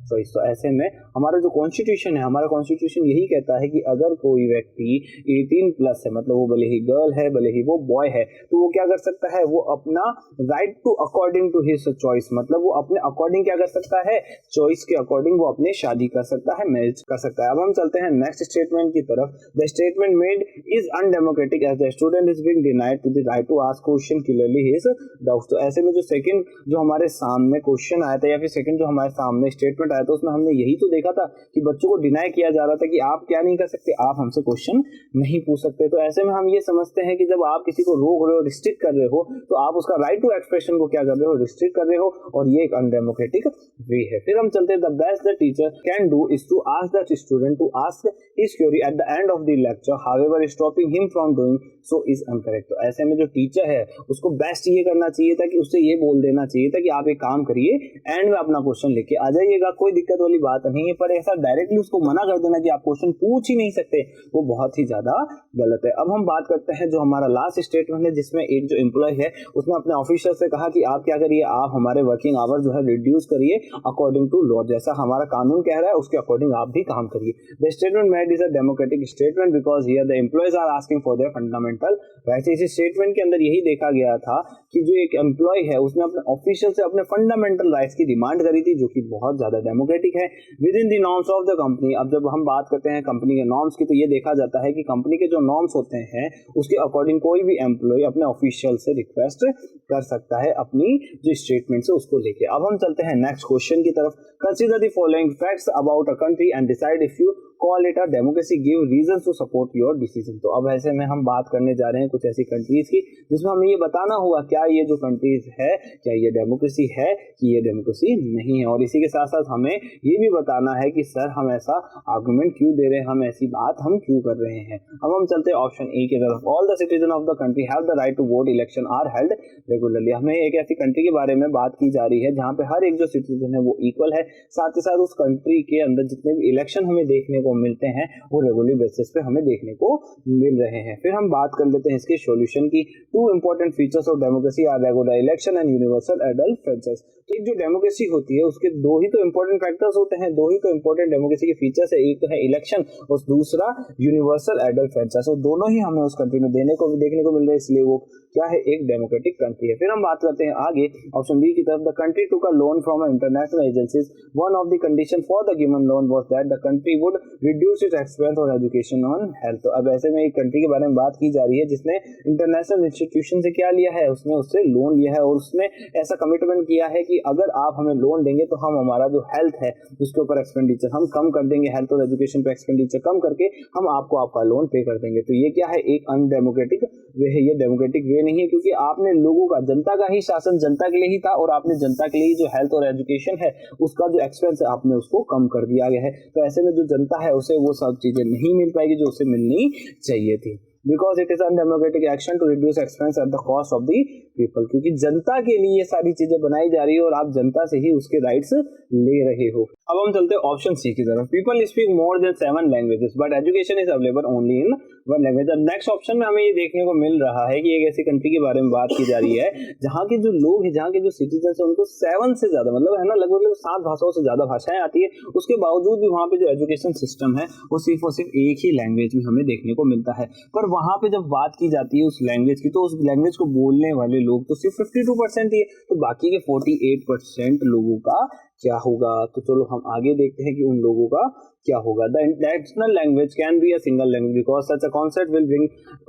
choice. तो ऐसे में हमारा जो कॉन्स्टिट्यूशन है, हमारा कॉन्स्टिट्यूशन यही कहता है कि अगर कोई व्यक्ति 18 प्लस है, मतलब वो भले ही गर्ल है भले ही वो बॉय है, तो वो क्या कर सकता है, वो अपना right to according to his choice, मतलब वो अपने अकॉर्डिंग क्या कर सकता है, चॉइस के अकॉर्डिंग वो अपने शादी कर सकता है, मैरिज कर सकता है। अब हम चलते हैं नेक्स्ट स्टेटमेंट की तरफ। The statement made is undemocratic as the student is being denied to the right to ask question clearly his doubts. तो ऐसे में जो सेकंड जो हमारे सामने क्वेश्चन आया था, या फिर सेकंड जो हमारे सामने स्टेटमेंट आया था, उसमें हमने यही तो देखा था कि बच्चों को डिनाई किया जा रहा था कि आप क्या नहीं कर सकते, आप हमसे क्वेश्चन नहीं पूछ सकते। तो ऐसे में हम ये समझते हैं कि जब आप किसी को रोक रहे हो, रिस्ट्रिक्ट कर रहे हो, तो आप उसका राइट टू एक्सप्रेशन को क्या कर रहे हो, रिस्ट्रिक्ट कर रहे हो, और ये एक अनडेमोक्रेटिक वे है। फिर हम चलते हैं the best the teacher can do is to ask the student to ask his query at the end of the lecture, however stopping him from doing so is uncorrect. तो ऐसे में जो टीचर है उसको बेस्ट ये करना चाहिए था कि उससे ये बोल देना चाहिए था कि आप एक काम करिए, एंड में अपना क्वेश्चन लेके आ जाइएगा, कोई दिक्कत वाली बात नहीं है। पर ऐसा डायरेक्टली उसको मना कर देना कि आप क्वेश्चन पूछ ही नहीं सकते, वो बहुत ही ज्यादा गलत है। अब हम बात करते हैं जो हमारा लास्ट लास्ट स्टेटमेंट है जिसमें एक जो एम्प्लॉय है उसने अपने ऑफिसर से कहा कि आप क्या करिए, आप हमारे वर्किंग आवर जो है रिड्यूस करिए अकॉर्डिंग टू लॉ, जैसा हमारा कानून कह रहा है उसके अकॉर्डिंग आप भी काम करिए। The statement made is a democratic statement because here the employees are asking for their fundamental rights. इस स्टेटमेंट के अंदर यही देखा गया था कि जो एक एम्प्लॉय है उसने अपने ऑफिशियल से अपने फंडामेंटल राइट्स की डिमांड करी थी, जो कि बहुत ज्यादा डेमोक्रेटिक है with in the norms of the company. अब जब हम बात करते हैं कंपनी के नॉर्म्स की, तो ये देखा जाता है कि कंपनी के जो नॉर्म्स होते हैं उसके अकॉर्डिंग कोई भी एम्प्लॉय अपने ऑफिशियल से रिक्वेस्ट कर सकता है अपनी जो स्टेटमेंट है उसको लेके। अब हम चलते हैं नेक्स्ट क्वेश्चन की तरफ। Consider the following facts about a country and decide if you call it a democracy, give reasons to support your decision. तो अब ऐसे में हम बात करने जा रहे हैं कुछ ऐसी कंट्रीज की जिसमें हमें ये बताना होगा क्या ये जो कंट्रीज है क्या ये डेमोक्रेसी है कि ये डेमोक्रेसी नहीं है, और इसी के साथ साथ हमें ये भी बताना है कि सर हम ऐसा आर्गुमेंट क्यों दे रहे हैं, हम ऐसी बात हम क्यों कर रहे हैं। अब हम चलते हैं ऑप्शन ए की तरफ। All the citizen of the country have the right to vote, election are held regularly. हमें एक ऐसी कंट्री के बारे में बात की जा रही है जहां पे हर एक जो सिटीजन है वो इक्वल है, साथ ही साथ उस कंट्री के अंदर जितने भी इलेक्शन हमें देखने को मिलते हैं वो रेगुलर बेसिस पे हमें देखने को मिल रहे हैं। फिर हम बात कर लेते हैं इसके सॉल्यूशन की। Two important features of democracy are regular election and universal adult franchise. तो जो डेमोक्रेसी होती है उसके दो ही तो इंपॉर्टेंट फैक्टर्स होते हैं, दो ही तो इंपॉर्टेंट डेमोक्रेसी के फीचर्स है, एक तो है इलेक्शन और दूसरा यूनिवर्सल एडल्ट फ्रेंचाइज। और दोनों ही हमें उस कंट्री में देखने को मिल रहे हैं, इसलिए वो क्या है, एक डेमोक्रेटिक कंट्री है। फिर हम बात करते हैं आगे ऑप्शन बी की तरफ। The country took a loan from international agencies, one of the condition for the given loan was that the country would reduce it's expense on education on health. तो अब ऐसे में एक कंट्री के बारे में बात की जा रही है जिसने इंटरनेशनल इंस्टीट्यूशन से क्या लिया है, उसने उससे लोन लिया है और उसने ऐसा कमिटमेंट किया है कि अगर आप हमें लोन देंगे तो हम हमारा जो हेल्थ है उसके ऊपर एक्सपेंडिचर हम कम कर देंगे, हेल्थ और एजुकेशन पे एक्सपेंडिचर कम करके हम आपको आपका लोन पे कर देंगे। तो ये क्या है, एक अनडेमोक्रेटिक वे है, ये डेमोक्रेटिक वे नहीं है, क्योंकि आपने लोगों का, जनता का ही शासन जनता के लिए ही था और आपने जनता के लिए जो हेल्थ और एजुकेशन है उसका जो एक्सपेंस है आपने उसको कम कर दिया गया है। तो ऐसे में जो जनता है उसे वो सब चीजें नहीं मिल पाएगी जो उसे मिलनी चाहिए थी, because it is undemocratic action to reduce expense at the cost of the people. क्योंकि जनता के लिए ये सारी चीजें बनाई जा रही है और आप जनता से ही उसके राइट्स ले रहे हो। अब हम चलते हैं ऑप्शन सी की तरफ। People speak more than 7 languages but education is available only in 1 language. अब नेक्स्ट ऑप्शन में हमें ये देखने को मिल रहा है कि एक ऐसी कंट्री के बारे में बात की जा रही है जहाँ के जो लोग हैं, जहाँ के जो सिटीजन है उनको 7 से ज्यादा मतलब है ना लगभग 7 भाषाओं से ज्यादा भाषाएं आती है, उसके बावजूद भी वहाँ पे जो एजुकेशन सिस्टम है वो सिर्फ और सिर्फ एक ही लैंग्वेज में हमें देखने को मिलता है। पर वहाँ पे जब बात की जाती है उस लैंग्वेज की, तो उस लैंग्वेज को बोलने वाले लोग तो सिर्फ 52% ही है, तो बाकी के 48% लोगों का क्या होगा। तो चलो हम आगे देखते हैं कि उन लोगों का क्या होगा। The national language can be a single language because such a concept will bring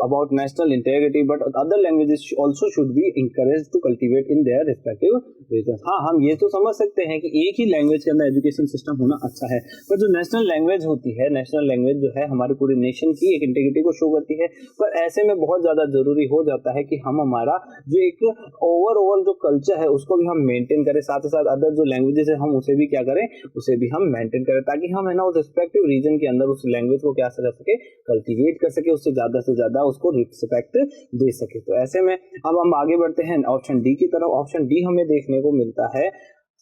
about national integrity but other languages also should be encouraged to cultivate in their respective region. हाँ, हम ये तो समझ सकते हैं कि एक ही लैंग्वेज के अंदर एजुकेशन सिस्टम होना अच्छा है, पर जो नेशनल लैंग्वेज होती है, नेशनल लैंग्वेज जो है हमारे पूरे नेशन की एक इंटीग्रिटी को शो करती है। पर ऐसे में बहुत ज्यादा जरूरी हो जाता है कि हम हमारा जो एक ओवरऑल जो कल्चर है उसको भी हम मेंटेन करें, साथ ही साथ अदर जो लैंग्वेजेस है हम उसे भी क्या करें, उसे भी हम मेंटेन करें, ताकि हम है ना उस रिस्पेक्टिव रीजन के अंदर उस लैंग्वेज को क्या कर सके, कल्टीवेट कर सके, उससे ज्यादा उसको रिस्पेक्ट दे सके। तो ऐसे में अब हम आगे बढ़ते हैं ऑप्शन डी की तरफ। ऑप्शन डी हमें देखने को मिलता है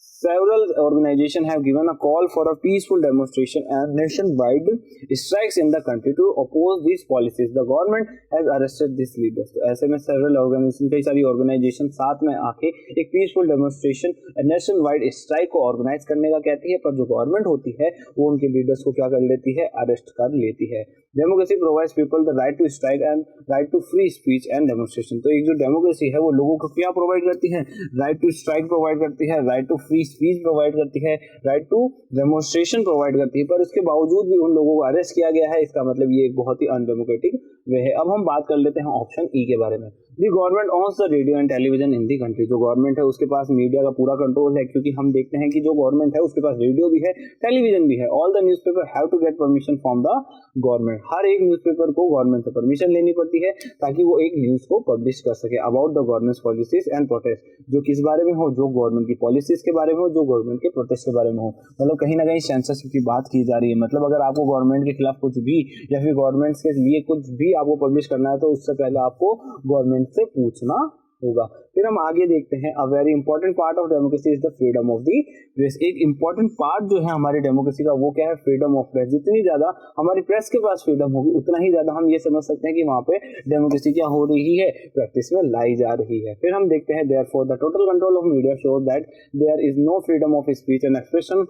several organizations have given a call for a peaceful demonstration and nationwide strikes in the country to oppose these policies. The government has arrested these leaders. तो ऐसे में several organizations, कई सारी organization साथ में आके एक peaceful demonstration nationwide strike को organize करने का कहती है, पर जो government होती है वो उनके leaders को क्या कर लेती है, arrest कर लेती है। Democracy provides people the right to strike and right to free speech and demonstration. तो एक जो democracy है वो लोगों को क्या provide करती है, right to strike provide करती है, right to free speech provide करती है, राइट टू डेमोन्स्ट्रेशन प्रोवाइड करती है, पर इसके बावजूद भी उन लोगों को अरेस्ट किया गया है। इसका मतलब ये एक बहुत ही अनडेमोक्रेटिक वे है। अब हम बात कर लेते हैं ऑप्शन ई के बारे में। The government owns the radio and television in the country. जो गवर्नमेंट है उसके पास मीडिया का पूरा कंट्रोल है, क्योंकि हम देखते हैं कि जो गवर्नमेंट है उसके पास रेडियो भी है, टेलीविजन भी है। All the newspaper have to get permission from the government. हर एक न्यूज़पेपर को गवर्नमेंट से परमिशन लेनी पड़ती है ताकि वो एक न्यूज को पब्लिश कर सके about the government policies and protest, जो किस बारे में हो, जो गवर्नमेंट की पॉलिसीज के बारे में हो, जो गवर्नमेंट के प्रोटेस्ट के बारे में हो। मतलब कहीं ना कहीं सेंसरशिप की बात की जा रही है। मतलब अगर आपको गवर्नमेंट के खिलाफ कुछ भी या फिर गवर्नमेंट के लिए कुछ भी आपको पब्लिश करना है तो उससे पहले आपको गवर्नमेंट से पूछना होगा। फिर हम आगे देखते हैं, a very important part of democracy is the freedom of the press. एक इंपॉर्टेंट पार्ट जो है हमारी डेमोक्रेसी का वो क्या है, फ्रीडम ऑफ प्रेस। जितनी ज्यादा हमारी प्रेस के पास फ्रीडम होगी उतना ही ज्यादा हम ये समझ सकते हैं कि वहां पे डेमोक्रेसी क्या हो रही है, प्रैक्टिस में लाई जा रही है। फिर हम देखते हैं, therefore the total control of media shows that there is no freedom of speech and expression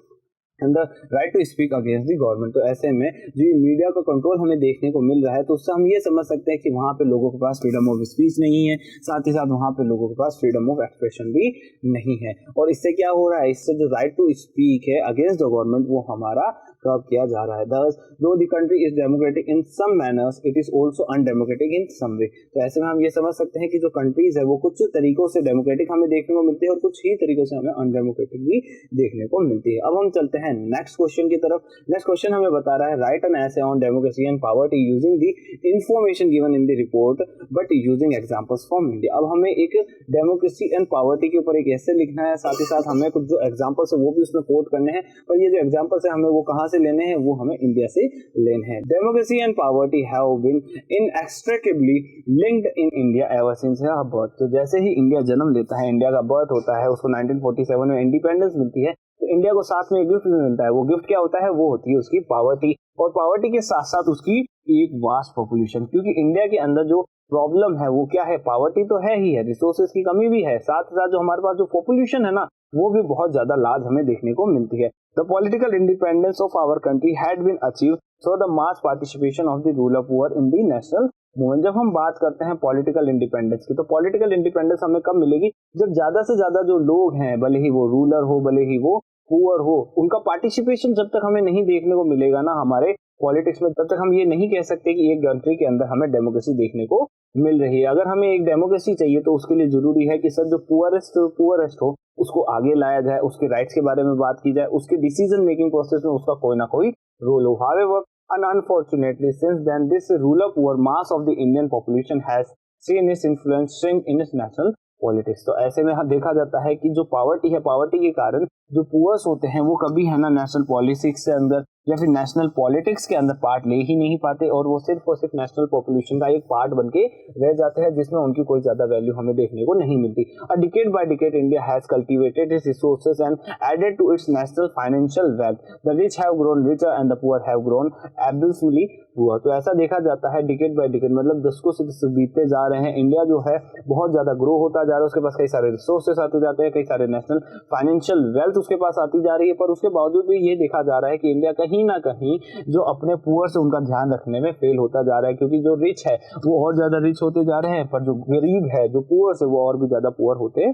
and the right to speak against the government. तो ऐसे में जो मीडिया का कंट्रोल हमें देखने को मिल रहा है, तो उससे हम ये समझ सकते हैं कि वहां पे लोगों के पास फ्रीडम ऑफ स्पीच नहीं है, साथ ही साथ वहां पे लोगों के पास फ्रीडम ऑफ एक्सप्रेशन भी नहीं है। और इससे क्या हो रहा है, इससे जो राइट टू स्पीक है अगेंस्ट द गवर्नमेंट वो हमारा कब किया जा रहा है। Thus, though the country is democratic in some manners, it is also undemocratic in some way। तो ऐसे में हम ये समझ सकते हैं कि जो कंट्रीज है वो कुछ तरीकों से डेमोक्रेटिक हमें देखने को मिलती है और कुछ ही तरीकों से हमें अनडेमोक्रेटिक भी देखने को मिलती है। अब हम चलते हैं नेक्स्ट क्वेश्चन की तरफ। नेक्स्ट क्वेश्चन हमें बता रहा है, right an essay on democracy and poverty using the information given in the report but using examples from India. अब हमें एक डेमोक्रेसी एंड पॉवर्टी के ऊपर एक ऐसे लिखना है, साथ ही साथ हमें कुछ जो एग्जांपल्स है वो भी उसमें कोट करने हैं, पर ये जो एग्जांपल्स है हमें वो कहां से लेने हैं, वो हमें इंडिया से लेने हैं। Democracy and poverty have been inextricably linked in India ever since their birth. तो जैसे ही इंडिया जन्म लेता है, इंडिया का बर्थ होता है, उसको 1947 में इंडिपेंडेंस मिलती है, तो इंडिया को साथ में एक गिफ्ट भी मिलता है। वो गिफ्ट क्या होता है, वो होती है उसकी पॉवर्टी, और पॉवर्टी के साथ साथ उसकी एक वास्ट पॉपुलेशन। क्योंकि इंडिया के अंदर जो प्रॉब्लम है वो क्या है, पॉवर्टी तो है ही है, रिसोर्सेज की कमी भी है, साथ ही साथ जो हमारे पास जो पॉपुलेशन है ना वो भी बहुत ज्यादा लार्ज हमें देखने को मिलती है। The political independence of our country had been achieved through the mass participation of the rural poor in the national movement. जब हम बात करते हैं पॉलिटिकल इंडिपेंडेंस की, तो पॉलिटिकल इंडिपेंडेंस हमें कब मिलेगी, जब ज्यादा से ज्यादा जो लोग हैं, भले ही वो रूलर हो भले ही वो पुअर हो, उनका पार्टिसिपेशन जब तक हमें नहीं देखने को मिलेगा ना हमारे पॉलिटिक्स में, तब तक हम ये नहीं कह सकते कि एक कंट्री के अंदर हमें डेमोक्रेसी देखने को मिल रही है। अगर हमें एक डेमोक्रेसी चाहिए तो उसके लिए जरूरी है कि सर जो पुअरेस्ट हो उसको आगे लाया जाए, उसके राइट्स के बारे में बात की जाए, उसके डिसीजन मेकिंग प्रोसेस में उसका कोई ना कोई रोल हो। However and unfortunately since then this rural poor mass of the Indian population has seen its influencing in its national politics। तो ऐसे में देखा जाता है कि जो पावर्टी है, पावर्टी के कारण जो पुअर्स होते हैं वो कभी है ना नेशनल पॉलिटिक्स के अंदर या फिर नेशनल पॉलिटिक्स के अंदर पार्ट ले ही नहीं पाते, और वो सिर्फ और सिर्फ नेशनल पॉपुलेशन का एक पार्ट बन के रह जाते हैं, जिसमें उनकी कोई ज्यादा वैल्यू हमें देखने को नहीं मिलती। Decade by decade India has cultivated its resources and added to its national financial wealth. The rich have grown richer and the poor have grown absolutely poor. तो ऐसा देखा जाता है डिकेड बाय डिकेड, मतलब दशकों से बीतते जा रहे हैं, इंडिया जो है बहुत ज्यादा ग्रो होता जा रहा है, उसके पास कई सारे रिसोर्सेज आते जाते हैं, कई सारे नेशनल फाइनेंशियल वेल्थ उसके पास आती जा रही है, पर उसके बावजूद भी ये देखा जा रहा है कि इंडिया कहीं ना कहीं जो अपने पुअर से उनका ध्यान रखने में फेल होता जा रहा है। क्योंकि जो रिच है वो और ज्यादा रिच होते जा रहे हैं, पर जो गरीब है, जो पुअर है, वो और भी ज्यादा पुअर होते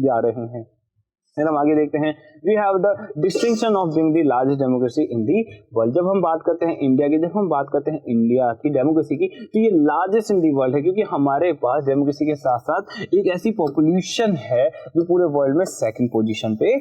जा रहे हैं। फिर हम आगे देखते हैं, we have the distinction of being the largest democracy in the world. जब हम बात करते हैं इंडिया की, जब हम बात करते हैं इंडिया की डेमोक्रेसी की, तो ये लार्जेस्ट इन दी वर्ल्ड है, क्योंकि हमारे पास डेमोक्रेसी के साथ साथ एक ऐसी पॉपुलेशन है जो पूरे वर्ल्ड में सेकंड पोजीशन पे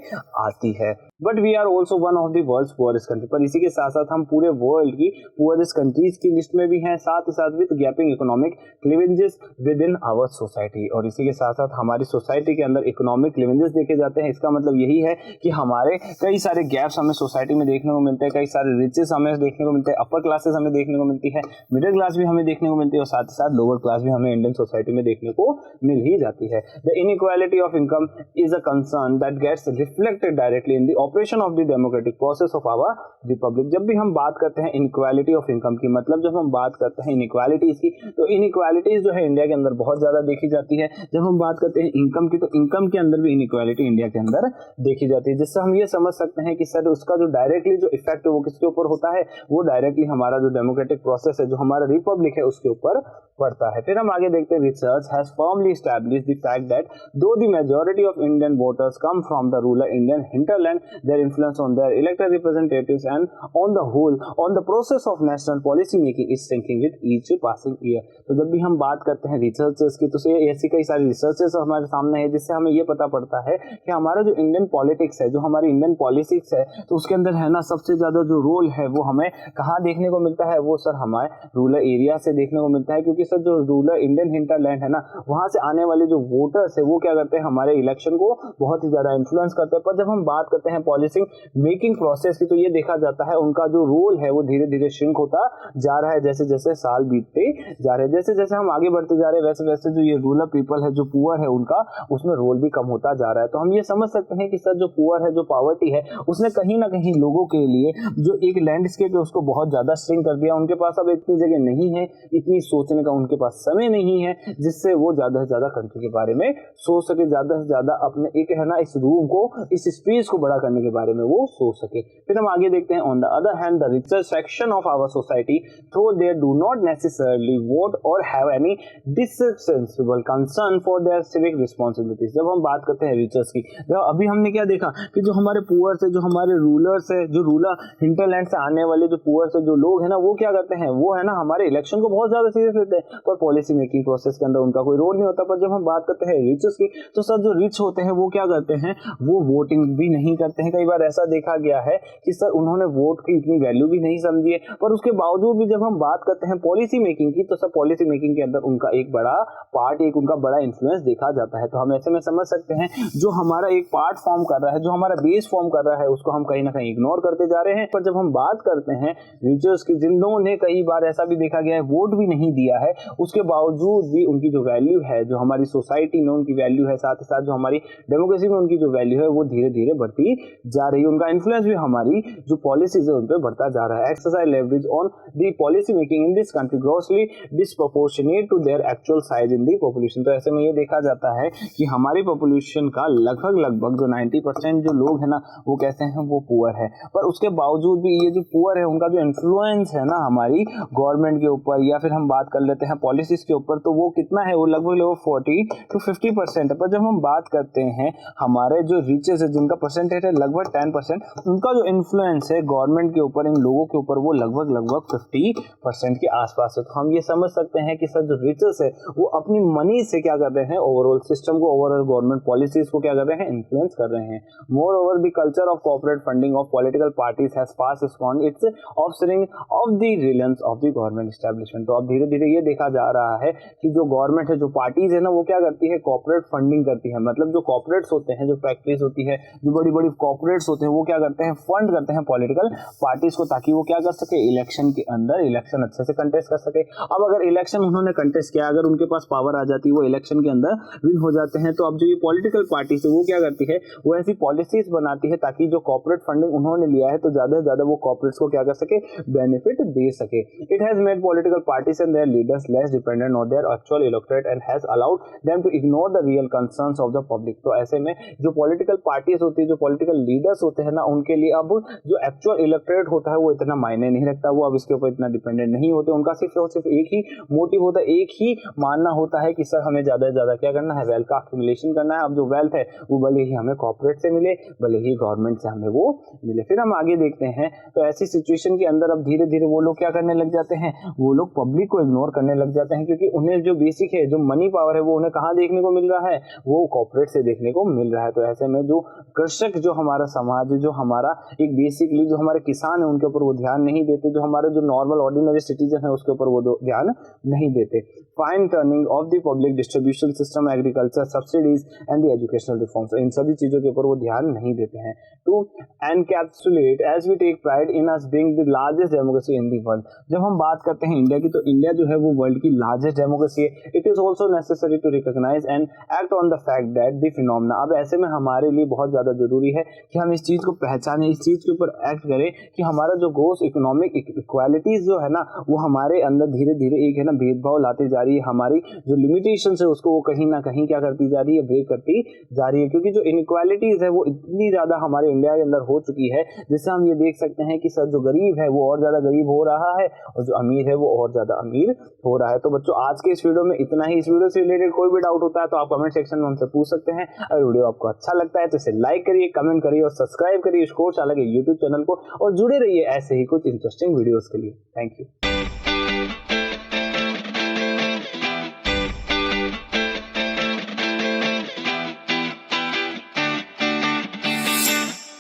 आती है। But we are also one of the world's poorest country. पर इसी के साथ साथ हम पूरे वर्ल्ड की पुअरेस्ट कंट्रीज की लिस्ट में भी हैं, साथ ही साथ with gaping economic cleavages within our society. और इसी के साथ साथ हमारी सोसाइटी के अंदर इकोनॉमिक क्लीवेजेस देखे जाते हैं। इसका मतलब यही है कि हमारे कई सारे गैप्स हमें सोसाइटी में देखने को मिलते हैं, कई सारे रिचेस हमें देखने को मिलते हैं, अपर क्लासेस हमें देखने को मिलती है, मिडिल क्लास भी हमें देखने को मिलती है, और साथ ही साथ लोअर क्लास भी हमें इंडियन सोसाइटी में देखने को मिल ही जाती है। The inequality of income is a concern that gets reflected directly in the operation of the democratic process of our republic. जब भी हम बात करते हैं इनइक्वालिटी ऑफ इनकम की, मतलब जब हम बात करते हैं इनइक्वालिटीज की, तो इनइक्वालिटीज जो है इंडिया के अंदर बहुत ज्यादा देखी जाती है। जब हम बात करते हैं इनकम की, तो इनकम के अंदर भी इनइक्वालिटी इंडिया के अंदर देखी जाती है, जिससे हम ये समझ सकते हैं कि सर उसका जो डायरेक्टली जो इफेक्ट है वो किसके ऊपर होता है, वो डायरेक्टली हमारा जो डेमोक्रेटिक प्रोसेस है, जो हमारा रिपब्लिक है, उसके ऊपर पड़ता है। फिर हम आगे देखते हैं, research has firmly established the fact that though the majority of Indian voters come from the rural Indian hinterland, their influence on their elected representatives and on the whole on the process of national policy making is sinking with each passing year. तो जब भी हम बात करते हैं researches की, तो ऐसी कई सारी रिसर्चेस हमारे सामने है, जिससे हमें ये पता पड़ता है कि हमारा जो इंडियन पॉलिटिक्स है, जो हमारी इंडियन पॉलिटिक्स है, तो उसके अंदर है ना सबसे ज्यादा जो रोल है वो हमें कहाँ देखने को मिलता है, वो सर हमारे रूरल एरिया से देखने को मिलता है। क्योंकि सर जो रूरल इंडियन हिंटरलैंड है ना, वहां से आने वाले जो वोटर्स है वो क्या करते हैं, हमारे इलेक्शन को बहुत ही ज्यादा इन्फ्लुएंस करते हैं। पर जब हम बात करते हैं पॉलिसी मेकिंग प्रोसेस की, तो ये देखा जाता है उनका जो रोल है वो धीरे धीरे श्रिंक होता जा रहा है जैसे जैसे साल बीतते जा रहे हैं। जैसे जैसे हम आगे बढ़ते जा रहे हैं वैसे वैसे जो ये रूरल पीपल है, जो पुअर है, उनका उसमें रोल भी कम होता जा रहा है। तो हम ये समझ सकते हैं कि सर जो पुअर है, जो पॉवर्टी है, उसने कहीं ना कहीं लोगों के लिए जो एक लैंडस्केप है उसको बहुत ज्यादा श्रिंक कर दिया। उनके पास अब इतनी जगह नहीं है, इतनी सोचने का उनके पास समय नहीं है जिससे वो ज्यादा से ज्यादा कंट्री के बारे में सोच सके, ज्यादा से ज्यादा अपने एक है ना इस रूम को, इस स्पेस को बड़ा करने के बारे में वो सोच सके। फिर हम आगे देखते हैं, on the other hand the richer section of our society though they do not necessarily vote or have any discernible concern for their civic responsibilities. जब हम बात करते हैं रिचर्स की, जब अभी हमने क्या देखा कि जो हमारे पुअर्स है, जो हमारे रूलर्स है, जो रूलर हिंटरलैंड से आने वाले जो पुअर्स है, जो लोग है ना, वो क्या करते हैं, वो है ना हमारे इलेक्शन को बहुत ज्यादा सीरियस लेते हैं, पर पॉलिसी मेकिंग प्रोसेस के अंदर उनका कोई रोल नहीं होता। पर जब हम बात करते हैं रिचर्स की, तो सर जो रिच होते हैं वो क्या करते हैं, वो वोटिंग भी नहीं करते हैं। कई बार ऐसा देखा गया है कि सर उन्होंने वोट की इतनी वैल्यू भी नहीं समझी है, पर उसके बावजूद भी जब हम बात करते हैं पॉलिसी मेकिंग की, तो सर पॉलिसी मेकिंग के अंदर उनका एक बड़ा पार्ट, एक उनका बड़ा इन्फ्लुएंस देखा जाता है। तो हम ऐसे में समझ सकते हैं जो हमारा एक पार्ट फॉर्म कर रहा है, जो हमारा बेस फॉर्म कर रहा है, उसको हम कहीं ना कहीं इग्नोर करते जा रहे हैं। पर जब हम बात करते हैं रिचर्स की, जिन्होंने कई बार ऐसा भी देखा गया है वोट भी नहीं दिया है, उसके बावजूद भी उनकी जो वैल्यू है, जो हमारी सोसाइटी में उनकी वैल्यू है, साथ ही साथ जो हमारी डेमोक्रेसी में उनकी जो वैल्यू है, वो धीरे धीरे बढ़ती जा रही है। उनका इन्फ्लुएंस भी हमारी जो पॉलिसीज है उन पर बढ़ता जा रहा है। Exercise leverage on the policy making in this country grossly disproportionate to their actual size in the population. तो ऐसे में ये देखा जाता है कि हमारी पॉपुलेशन का लगभग जो 90% जो लोग है ना, वो कहते हैं वो पुअर है, पर उसके बावजूद भी ये जो पुअर है उनका जो इन्फ्लुएंस है ना हमारी गवर्नमेंट के ऊपर, या फिर हम बात कर लेते हैं पॉलिसीज के ऊपर, तो वो कितना है, वो लगभग 40 to 50% है। पर जब हम बात करते हैं हमारे जो रिचेस है, जिनका परसेंटेज है लगभग 10%, उनका जो इन्फ्लुएंस है गवर्नमेंट के ऊपर, इन लोगों के ऊपर, वो लगभग 50% के आसपास है। तो हम ये समझ सकते हैं कि सर जो रिचेस है वो अपनी मनी से क्या कर रहे हैं, ओवरऑल सिस्टम को, ओवरऑल गवर्नमेंट पॉलिसीज को क्या कर रहे हैं, इन्फ्लुएंस कर रहे हैं। More over the culture of corporate funding of political parties has fast respond it's offering of the Reliance of the government establishment. तो अब धीरे धीरे ये देखा जा रहा है कि जो गवर्नमेंट है, जो पार्टीज है ना, वो क्या करती है, कॉर्पोरेट फंडिंग करती है। मतलब जो कॉर्पोरेट्स होते हैं, जो फैक्ट्रीज होती है, जो बड़ी बड़ी कॉर्पोरेट्स होते हैं, वो क्या करते हैं, फंड करते हैं पॉलिटिकल पार्टीज को, ताकि वो क्या कर सके, इलेक्शन के अंदर इलेक्शन अच्छे से कंटेस्ट कर सके। अब अगर इलेक्शन उन्होंने कंटेस्ट किया, अगर उनके पास पावर आ जाती है, वो इलेक्शन के अंदर विन हो जाते हैं, तो अब जो ये पॉलिटिकल पार्टी है वो क्या करती है, वो ऐसी पॉलिसीज बनाती है ताकि जो कॉर्पोरेट फंडिंग उन्होंने लिया है, तो ज्यादा से ज्यादा वो कॉर्पोरेट्स को क्या कर सके, बेनिफिट दे सके। It has made political parties and their leaders less dependent on their actual electorate and has allowed them to ignore the real concerns of the public. तो ऐसे में जो पॉलिटिकल पार्टीज होती है, जो पॉलिटिकल लीडर्स होते हैं ना, उनके लिए अब जो एक्चुअल इलेक्टोरेट होता है वो इतना मायने नहीं रखता, वो अब इसके ऊपर इतना डिपेंडेंट नहीं होते। उनका सिर्फ और सिर्फ एक ही मोटिव होता है, एक ही मानना होता है कि सर हमें ज्यादा से ज्यादा क्या करना है, वेल्थ का एक्युमुलेशन करना है। अब जो वेल्थ है वो भले ही हमें कॉर्पोरेट से मिले, भले ही गवर्नमेंट से हमें वो मिले। फिर हम आगे देखते हैं, तो ऐसी सिचुएशन के अंदर अब धीरे धीरे वो लोग क्या करने लग जाते हैं, वो लोग पब्लिक को इग्नोर करने लग जाते हैं, क्योंकि उन्हें जो बेसिक है, जो मनी पावर है, वो उन्हें कहाँ देखने को मिल रहा है, वो कॉर्पोरेट से देखने को मिल रहा है। तो ऐसे में जो कृषक, जो हमारा समाज, जो हमारा एक बेसिकली जो हमारे किसान है, उनके ऊपर वो ध्यान नहीं देते, जो हमारे जो नॉर्मल ऑर्डिनरी सिटीजन है उसके ऊपर वो ध्यान नहीं देते। Fine turning of the public distribution system, agriculture subsidies and the educational reforms, इन सभी चीजों के ऊपर वो ध्यान नहीं देते हैं। To encapsulate as we take pride in us being the largest democracy in the world. जब हम बात करते हैं इंडिया की, तो इंडिया जो है वो वर्ल्ड की लार्जेस्ट डेमोक्रेसी है। It is also necessary to recognize and act on the fact that the phenomena. अब ऐसे में हमारे लिए बहुत ज्यादा जरूरी है कि हम इस चीज को पहचाने, इस चीज के ऊपर एक्ट करें कि हमारा जो ग्रोस इकोनॉमिक इक्वालिटीज जो है ना, वो हमारे अंदर धीरे धीरे एक है ना भेदभाव लाती जा रही है। हमारी जो लिमिटेशंस है उसको वो कहीं ना कहीं क्या करती जा रही है, ब्रेक करती जा रही है, क्योंकि जो इनइक्वालिटीज है वो इतनी ज्यादा हमारे इंडिया के अंदर हो चुकी है, जिससे हम ये देख सकते हैं कि सर जो गरीब है वो और ज्यादा गरीब हो रहा है, और जो अमीर है वो और ज्यादा अमीर हो रहा है। तो बच्चों आज के इस वीडियो में इतना ही। इस वीडियो से रिलेटेड कोई भी डाउट होता है तो आप कमेंट सेक्शन में हमसे पूछ सकते हैं। अगर वीडियो आपको अच्छा लगता है तो इसे लाइक करिए, कमेंट करिए और सब्सक्राइब करिए स्कोर चाला के यूट्यूब चैनल को, और जुड़े रहिए ऐसे ही कुछ इंटरेस्टिंग वीडियोस के लिए। Thank you.